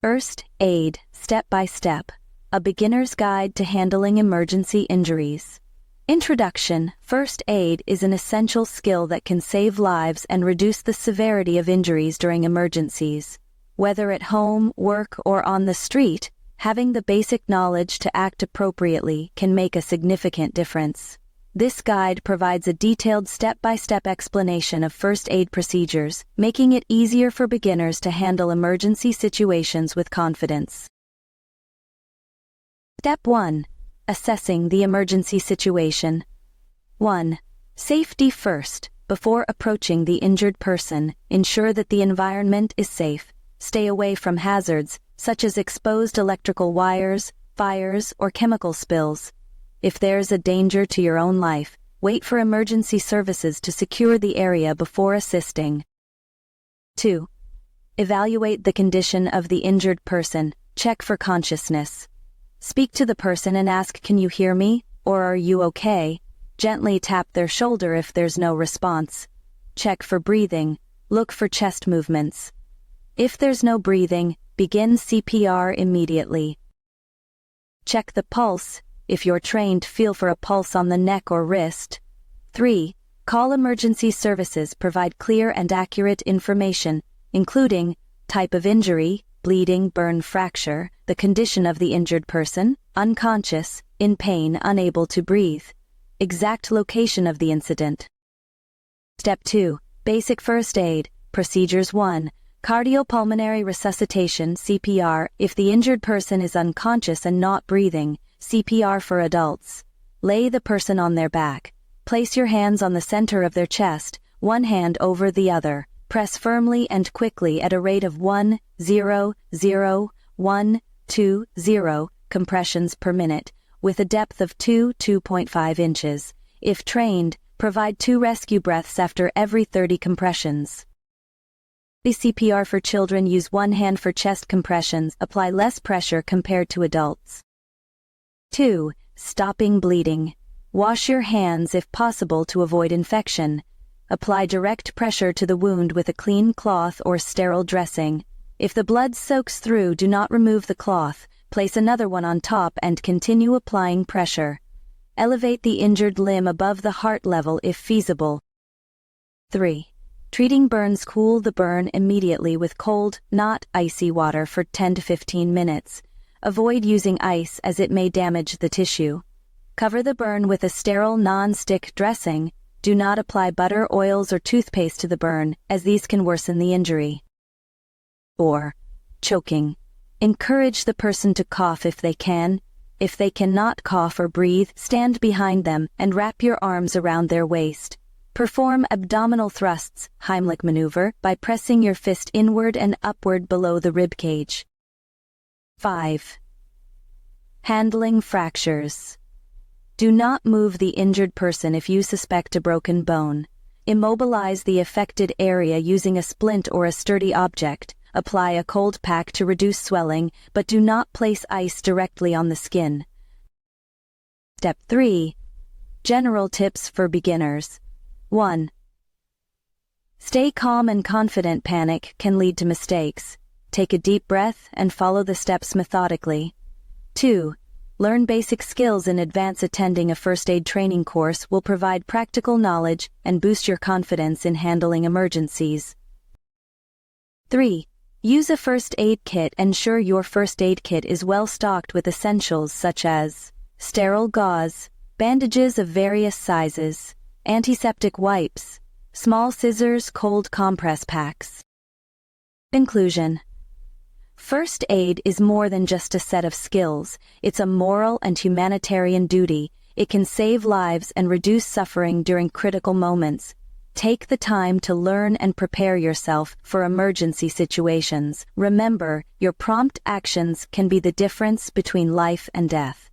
First Aid, Step by Step, a beginner's guide to handling emergency injuries. Introduction. First aid is an essential skill that can save lives and reduce the severity of injuries during emergencies. Whether at home, work, or on the street, having the basic knowledge to act appropriately can make a significant difference. This guide provides a detailed step-by-step explanation of first aid procedures, making it easier for beginners to handle emergency situations with confidence. Step 1. Assessing the emergency situation. 1. Safety first. Before approaching the injured person, ensure that the environment is safe. Stay away from hazards, such as exposed electrical wires, fires, or chemical spills. If there's a danger to your own life, wait for emergency services to secure the area before assisting. 2. Evaluate the condition of the injured person. Check for consciousness. Speak to the person and ask, "Can you hear me?" or "Are you okay?" Gently tap their shoulder if there's no response. Check for breathing. Look for chest movements. If there's no breathing, begin CPR immediately. Check the pulse. If you're trained, feel for a pulse on the neck or wrist. 3. Call emergency services. Provide clear and accurate information, including type of injury, bleeding, burn, fracture, the condition of the injured person, unconscious, in pain, unable to breathe, exact location of the incident. Step 2. Basic first aid. Procedures. 1. Cardiopulmonary resuscitation, CPR. If the injured person is unconscious and not breathing, CPR for adults. Lay the person on their back. Place your hands on the center of their chest, one hand over the other. Press firmly and quickly at a rate of 1, 0, 0, 1, 2, 0 compressions per minute, with a depth of 2.5 inches. If trained, provide 2 rescue breaths after every 30 compressions. The CPR for children. Use one hand for chest compressions. Apply less pressure compared to adults. 2. Stopping bleeding. Wash your hands if possible to avoid infection. Apply direct pressure to the wound with a clean cloth or sterile dressing. If the blood soaks through, do not remove the cloth. Place another one on top and continue applying pressure. Elevate the injured limb above the heart level if feasible. 3. Treating burns. Cool the burn immediately with cold, not icy water for 10 to 15 minutes. Avoid using ice as it may damage the tissue. Cover the burn with a sterile non-stick dressing. Do not apply butter, oils, or toothpaste to the burn, as these can worsen the injury. 4. Choking. Encourage the person to cough if they can. If they cannot cough or breathe, stand behind them and wrap your arms around their waist. Perform abdominal thrusts, Heimlich maneuver, by pressing your fist inward and upward below the rib cage. 5. Handling fractures. Do not move the injured person if you suspect a broken bone. Immobilize the affected area using a splint or a sturdy object. Apply a cold pack to reduce swelling, but do not place ice directly on the skin. Step 3. General tips for beginners. 1. Stay calm and confident. Panic can lead to mistakes. Take a deep breath and follow the steps methodically. 2. Learn basic skills in advance. Attending a first aid training course will provide practical knowledge and boost your confidence in handling emergencies. 3. Use a first aid kit. Ensure your first aid kit is well stocked with essentials such as sterile gauze, bandages of various sizes, antiseptic wipes, small scissors, cold compress packs. Conclusion. First aid is more than just a set of skills. It's a moral and humanitarian duty. It can save lives and reduce suffering during critical moments. Take the time to learn and prepare yourself for emergency situations. Remember, your prompt actions can be the difference between life and death.